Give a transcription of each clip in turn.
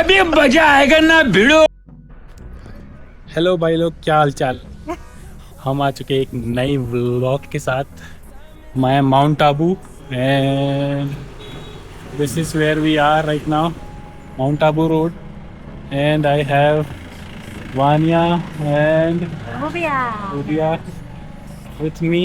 अभी मजा आएगा ना भिड़ो। हेलो भाई लोग, क्या हाल चाल। हम आ चुके एक नई व्लॉग के साथ। मैं Mount Abu and this is where we are right now, Mount Abu road, and I have Vania and Rubia with me.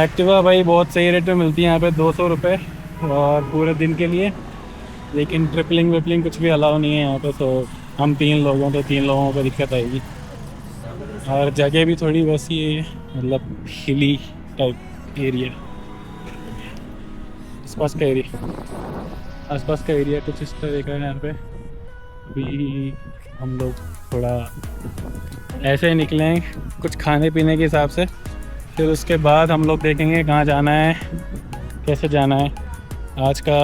Activa भाई बहुत सही रेट में मिलती है यहाँ पे, 200 रुपये और पूरे दिन के लिए। लेकिन ट्रिपलिंग विपलिंग कुछ भी अलाउ नहीं है यहाँ पे, तो हम 3 लोग हैं तो 3 लोगों को दिक्कत आएगी। और जगह भी थोड़ी वैसी है, मतलब हिली टाइप एरिया, आसपास का एरिया कुछ इस तरह का है यहाँ पे। अभी हम लोग थोड़ा ऐसे ही निकले हैं कुछ खाने पीने के हिसाब से, फिर उसके बाद हम लोग देखेंगे कहाँ जाना है, कैसे जाना है, आज का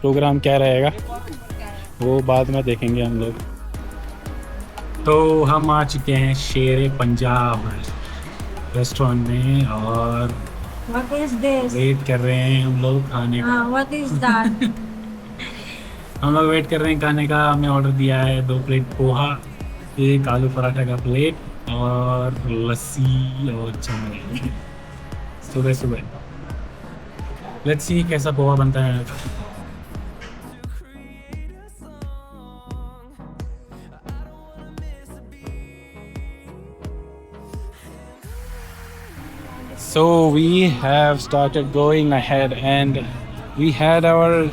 प्रोग्राम क्या रहेगा वो बाद में देखेंगे हम लोग। तो हम आ चुके हैं शेर पंजाब रेस्टोरेंट में और What is this? वेट कर रहे हैं हम लोग खाने का। What is that? हम लोग वेट कर रहे हैं खाने का। हमने ऑर्डर दिया है 2 प्लेट पोहा, 1 आलू पराठा का प्लेट और लस्सी और चाय सुबह सुबह। लेट्स सी कैसा पोहा बनता है। So we have started going ahead and we had our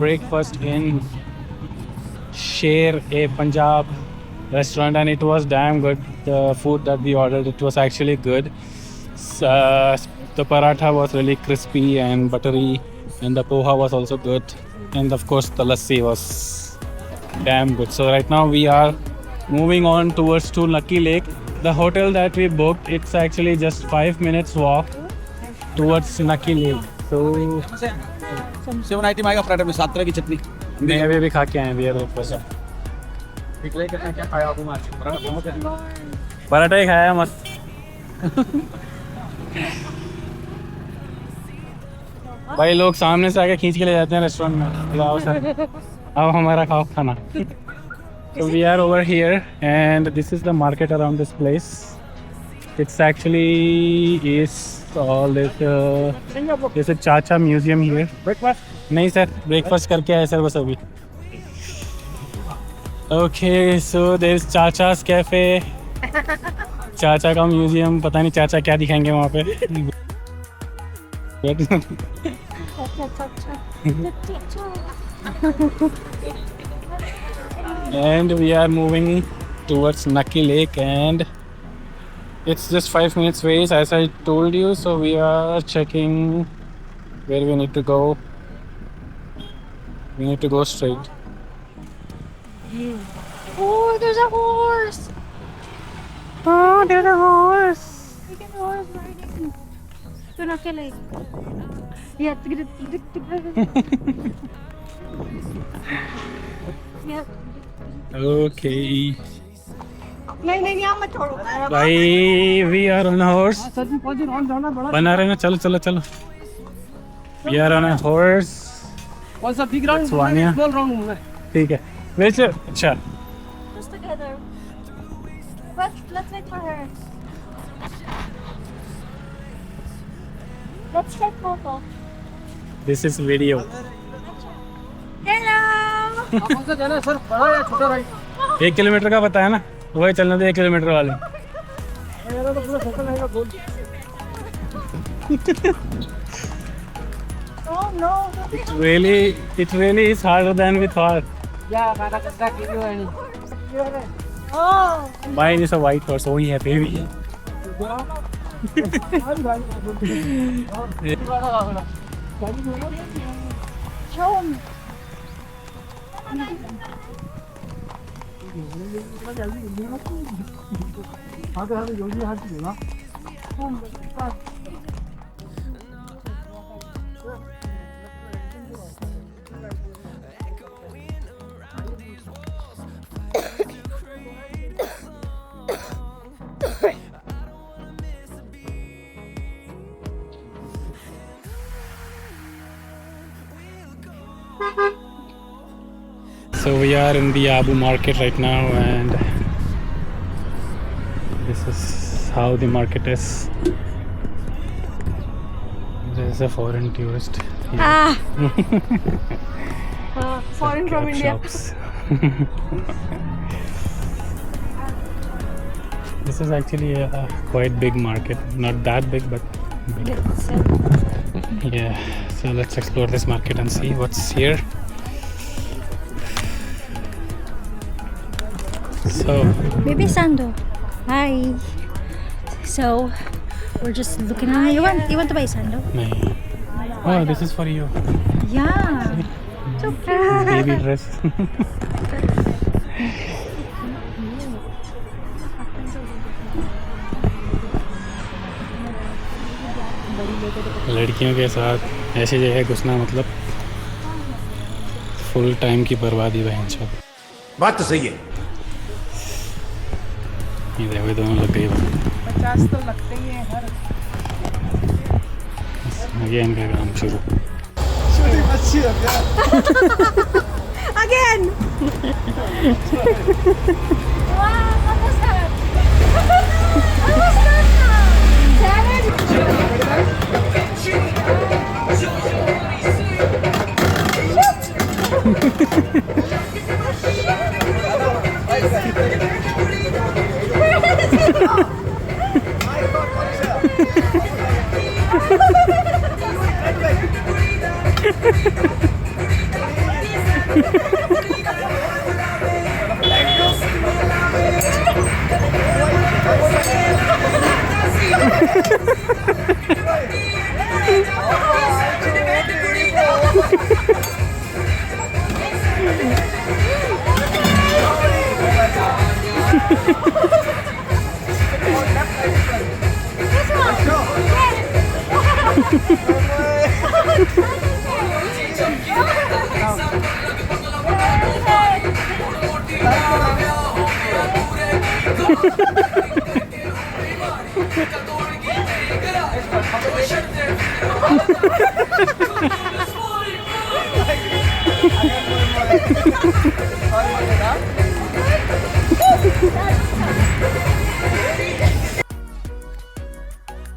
breakfast in Sher-e-Punjab restaurant and it was damn good. The food that we ordered, it was actually good. The paratha was really crispy and buttery and the poha was also good, and of course the lassi was damn good. So right now we are moving on towards to Lucky Lake. The hotel that we booked, it's actually just 5 minutes walk towards Lucky Lake. So 790 mica paratha में 7 तरह की चटनी। मैं अभी खा के आए भैया breakfast. क्या खाया आपको? पराठा ही खाया मस्त। भाई लोग सामने से आके खींच के ले जाते हैं रेस्टोरेंट में। लाओ सर, अब हमारा खाओ खाना। So we are over here and this is the market around this place. It's actually is all this there's a Chacha museum here. Breakfast? नहीं सर, breakfast करके आए सर बस अभी। Okay, so there's Chacha's cafe. चाचा का museum, पता नहीं चाचा क्या दिखाएंगे वहाँ पे। And we are moving towards Nucky Lake and it's just 5 minutes ways as I told you. So we are checking where we need to go. We need to go straight. Oh, there's a horse. Oh, there's a horse. Look at the horse riding. Do not kill it. Yeah. Yeah. Okay. नहीं यहाँ मत छोड़ो। भाई we are on a horse. बना रहे ना, चलो चलो चलो। We are on a horse. कौन सा बिग राउंड स्वानिया। बोल रहा हूँ मैं। ठीक है वैसे अच्छा। Just together. Let's wait for her. Let's take photo. This is video. Hello. कौन सा जाना है सर, बड़ा या छोटा राइड? 1 किलोमीटर का बताया ना, वही चलना था 1 किलोमीटर वाले। मेरा तो पूरा सर्कल रहेगा गोल। Oh no. It really is harder than we thought. या मेरा कितना किलो है? Oh. Mine is a white horse, oh yeah baby. Show me. So we are in the Abu market right now, and this is how the market is. There is a foreign tourist here. Foreign from Cap India. shops. This is actually a quite big market. Not that big, but big. Yeah. So let's explore this market and see what's here. So Baby Sando. Hi. So we're just looking at you want to buy Sando? nahi. Oh, this is for you. Yeah. So Baby dress. लड़कियों के साथ ऐसी जगह घुसना मतलब full time की बर्बादी बहन चो। बात तो सही है। ये देखो दोनों लग गई बात। 50 तो लगते ही हैं हर ये इनका काम शुरू। again. Wow, almost done. Almost done now.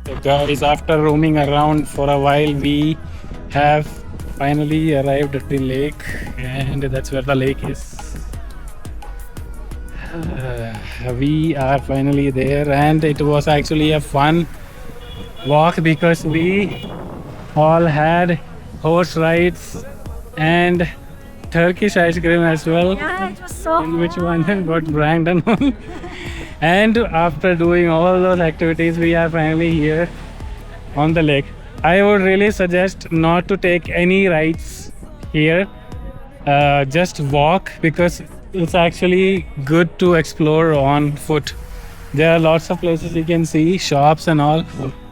So guys, after roaming around for a while, we have finally arrived at the lake, and that's where the lake is. We are finally there, and it was actually a fun walk because we all had horse rides and Turkish ice cream as well. Yeah, it was so In which fun. one got Brandon on. And after doing all those activities, we are finally here on the lake. I would really suggest not to take any rides here. Just walk because it's actually good to explore on foot. There are lots of places you can see, shops and all.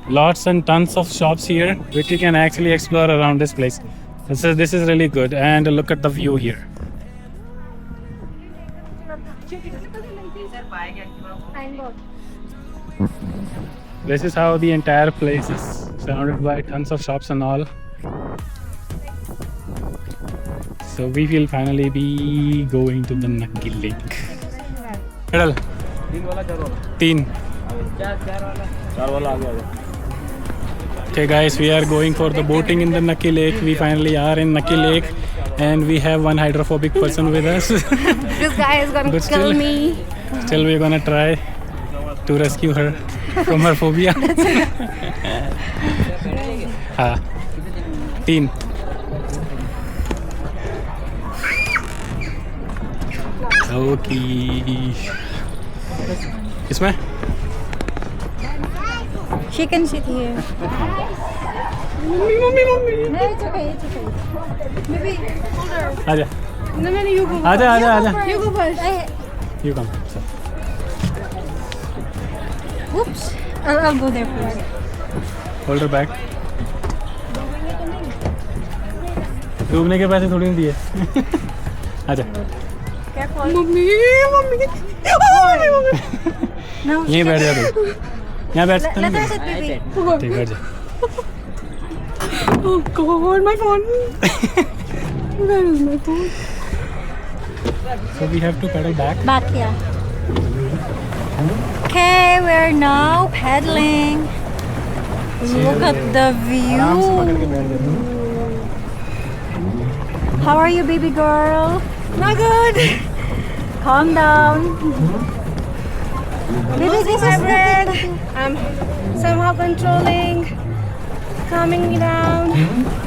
Lots and tons of shops here which you can actually explore around this place. This is really good, and look at the view here. This is how the entire place is surrounded by tons of shops and all. So we will finally be going to the Nakki Lake. Pedal. 3. 4 वाला आ गया। Okay guys, we are going for the boating in the Nakki Lake. We finally are in Nakki Lake, and we have one hydrophobic person with us. This guy is gonna But kill still- me. Still we're gonna try to rescue her from her phobia. हाँ 3 Okay. इसमें She can sit here. Mummy No, it's okay. It's okay. Maybe hold her. आजा No, you go. आजा आजा आजा You go first. You come. Oops. I'll go there first. Hold her back. डूबने के पैसे थोड़ी ना दिए आजा Careful. Mommy. No. यहीं बैठ जा तू यहाँ बैठ सकता Let her नहीं sit, baby. ठीक बैठ जा Oh God, my phone. Where is my phone? So we have to pedal back. Back, yeah. Okay, we're now pedaling. Look at the आराम से पकड़ के view. बैठ जाते हैं। How are you, baby girl? Not good. Calm down. Baby, this is the I'm somehow controlling, calming me down.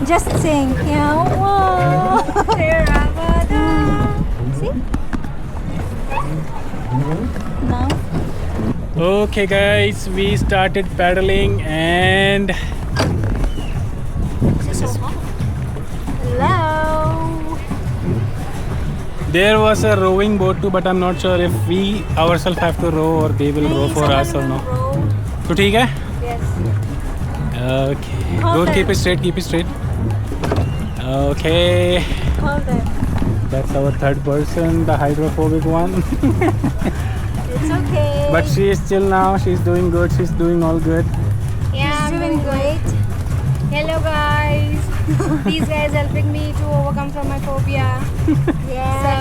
Just sing, you know. Whoa. Theravada. See? Now. Okay guys, we started pedaling and Hello. there was a rowing boat too, but I'm not sure if we ourselves have to row or they will row for us or no. तो ठीक है? Yes. Okay. Call Go, them. keep it straight, keep it straight. Okay. Call them. That's our third person, the hydrophobic one. It's okay. But she is chill now, she's doing good, she's doing all good. Yeah, I'm doing doing good. great. Hello guys. These guys helping me to overcome from my phobia. Yes. So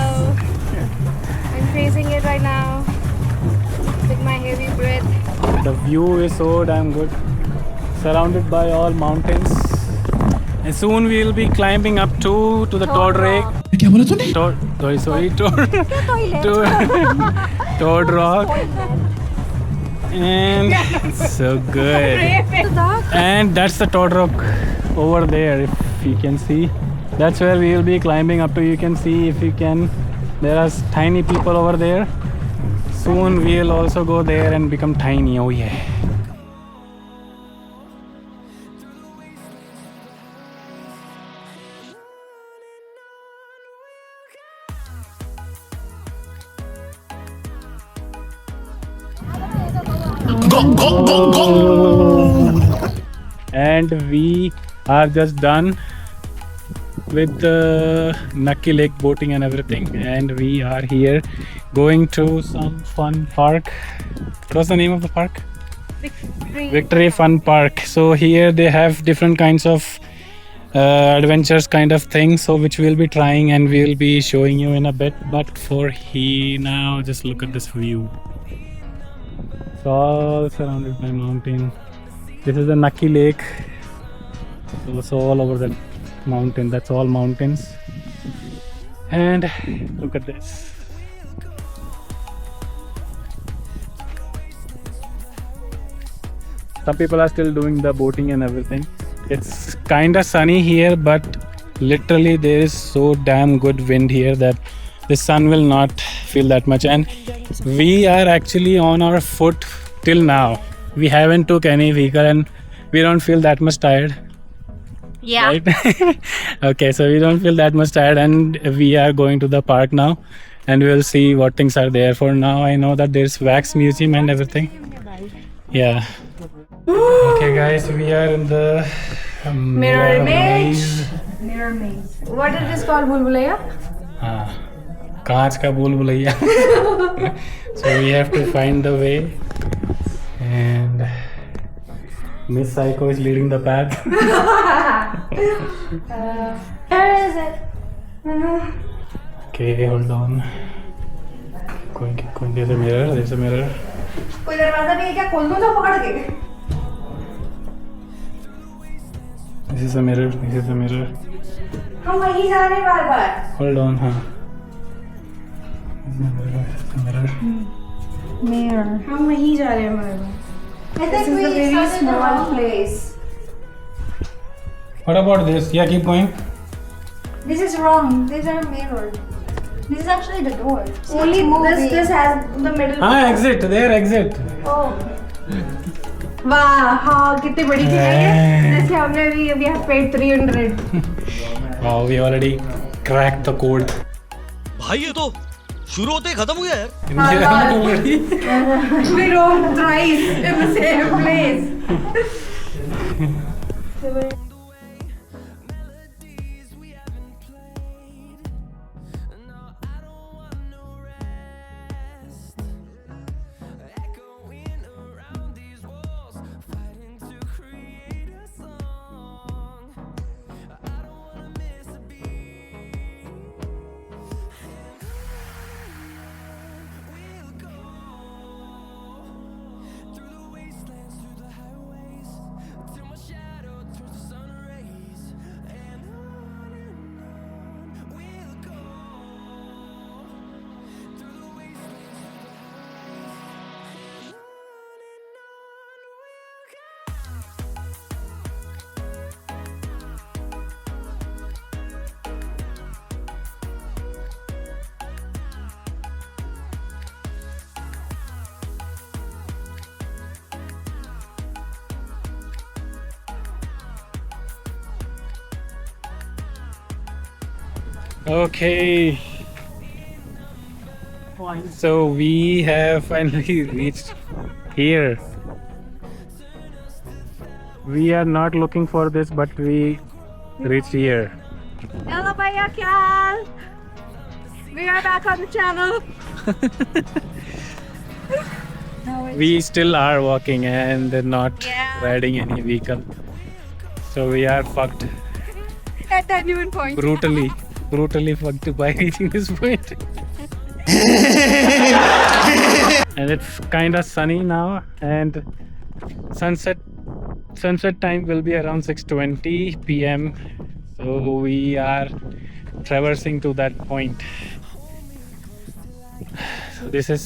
I'm facing it right now with my heavy breath. The view is so damn good. Surrounded by all mountains. And soon we will be climbing up to the Toad Lake. क्या बोला तूने? Toad Rock. And so good. And that's the Toad Rock over there, if you can see. That's where we will be climbing up to. You can see if you can. There are tiny people over there. Soon we will also go there and become tiny. Oh yeah. And we are just done with the Nucky Lake boating and everything, and we are here going to some fun park. What's the name of the park? Victory Fun Park. So here they have different kinds of adventures kind of things, so which we'll be trying and we'll be showing you in a bit. But for now, just look at this view. It's all surrounded by mountain. This is the Nucky Lake. So it's all over the mountain. That's all mountains. And look at this. Some people are still doing the boating and everything. It's kind of sunny here, but literally there is so damn good wind here that the sun will not feel that much. And we are actually on our foot till now. We haven't took any vehicle and we don't feel that much tired. Yeah. Right? Okay, so we don't feel that much tired and we are going to the park now and we'll see what things are there. For now, I know that there's wax museum and everything. Yeah. Okay guys, we are in the Mirror maze. Mirror maze. What it is called, Bulbulaya? हाँ, कांच का भूल Bhulaiyaa. So we have to find the way and Miss Psycho is leading the path. Where is it? Okay, hold on. There's a mirror, there's a mirror. कोई दरवाजा नहीं है क्या? खोल दो तो पकड़ के. This is a mirror, this is a mirror. हम वहीं जा रहे हैं बार-बार. Hold on, हाँ. This is a mirror, this is a mirror. Mirror. हम वहीं जा रहे हैं बार-बार. I This is a very small place. What about this? Yeah, keep going. This is wrong. These are mirrored. This is actually the door. See, Only it's moving. this has the middle. हाँ, exit, there, exit. Oh. वाह, हाँ कितनी बड़ी थी ये. जैसे हमने भी we have paid 300. Wow, we already cracked the code. भाई ये तो शुरू होते ही खत्म हो गया यार. Already? We roamed thrice in the same place. Okay. So we have finally reached here. We are not looking for this, but we reached here. Hello, Bhaiya Kyal. We are back on the channel. We still are walking and not Yeah. riding any vehicle. So we are fucked. At that given point. Brutally fucked by reaching this point. And it's kind of sunny now, and sunset time will be around 6:20 p.m. So we are traversing to that point. So this is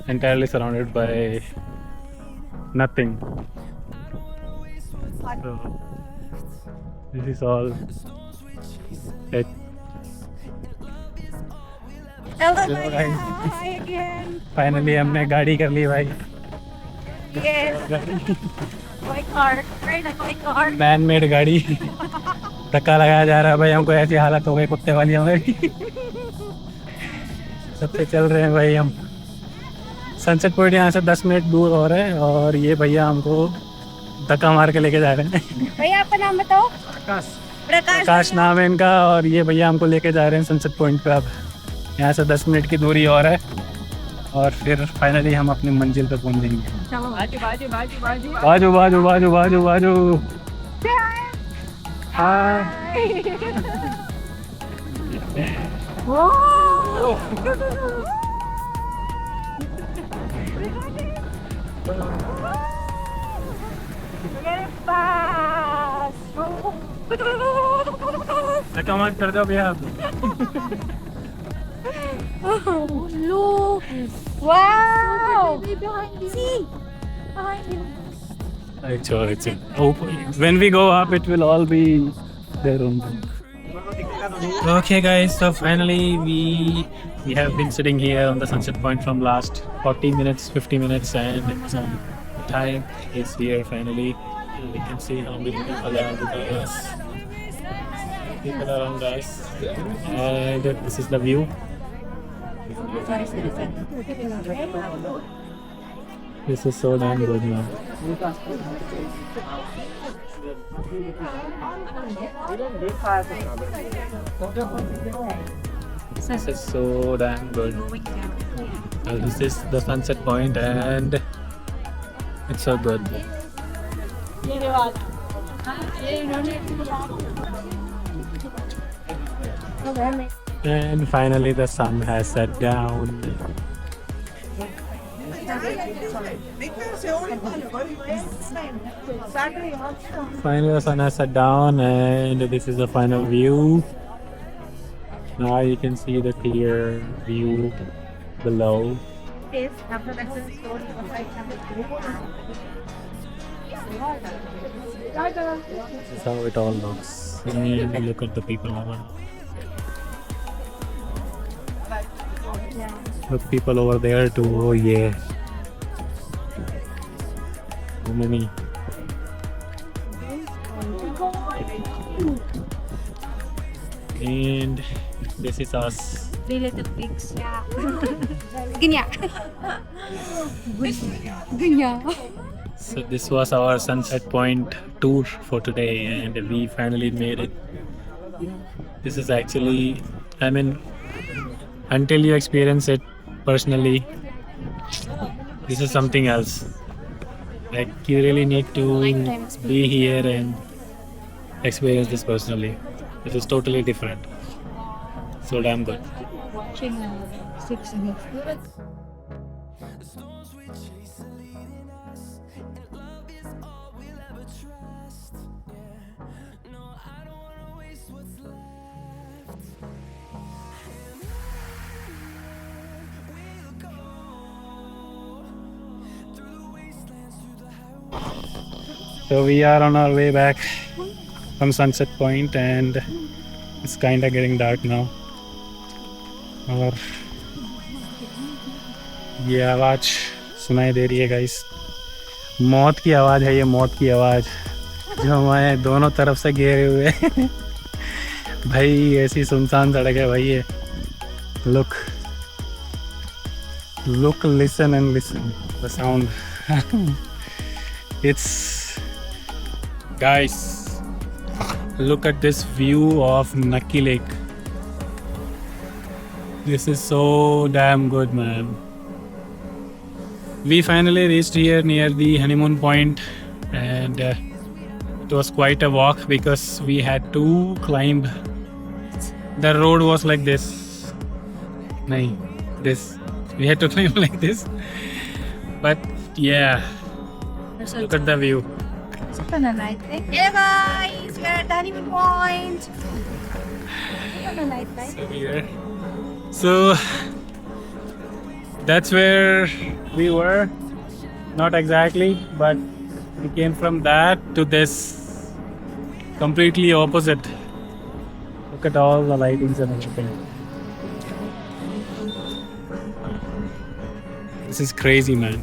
entirely surrounded by nothing. So this is all it. Hello, Hello, Bhaiya. guys. Hi again. Finally हमने गाड़ी कर ली भाई. Yes. My car. Right, like my car. Man made गाड़ी. धक्का लगाया जा रहा है भाई, हमको ऐसी हालत हो गई कुत्ते वाली हमारी. सबसे चल रहे हैं भाई हम. सनसेट पॉइंट यहाँ से 10 मिनट दूर और है, और ये भैया हमको धक्का मार के लेके जा रहे हैं. भैया आपका नाम बताओ. प्रकाश नाम है इनका, और ये भैया हमको लेके जा रहे हैं सनसेट पॉइंट पे. अब यहाँ से 10 मिनट की दूरी और है, और फिर फाइनली हम अपनी मंजिल पे पहुँच जाएंगे. बाजू बाजू बाजू बाजू बाजू. हाँ. धक्का मत कर दो भैया. Look! Wow! See? Behind you. It's when we go up, it will all be there only. Okay, guys. So finally, we have been sitting here on the sunset point from last 40 minutes, 50 minutes, and some time is here finally. We can see how many people are with us. People around us, and this is the view. This is so damn good now. This is so damn good. This is the sunset point, and it's so good. And finally the sun has set down. Finally the sun has set down, and this is the final view. Now you can see the clear view below. This is how it all looks. And look at the people around. Look, people over there too. Oh yeah. So many. And this is us. 3 little pigs. Yeah. Ganya. Ganya. So this was our sunset point tour for today, and we finally made it. This is actually, I mean, until you experience it personally, this is something else. Like, you really need to be here and experience this personally. This is totally different. So damn good. Watching 6 minutes. So we are on our way back from Sunset Point, and it's kind of getting dark now. और ये आवाज़ सुनाई दे रही है guys. मौत की आवाज़ है ये, मौत की आवाज़ जो हमारे दोनों तरफ से घेरे हुए हैं. भाई ऐसी सुनसान सड़क है भाई ये. Look, listen and listen. The sound. It's, guys, look at this view of Nakki Lake. This is so damn good, man. We finally reached here near the honeymoon point, and it was quite a walk because we had to climb. The road was like this. Nahin, this. We had to climb like this. But yeah, look at the view. Hello guys, we're at the honeymoon point. So that's where we were. Not exactly, but we came from that to this completely opposite. Look at all the lightings and everything. This is crazy, man.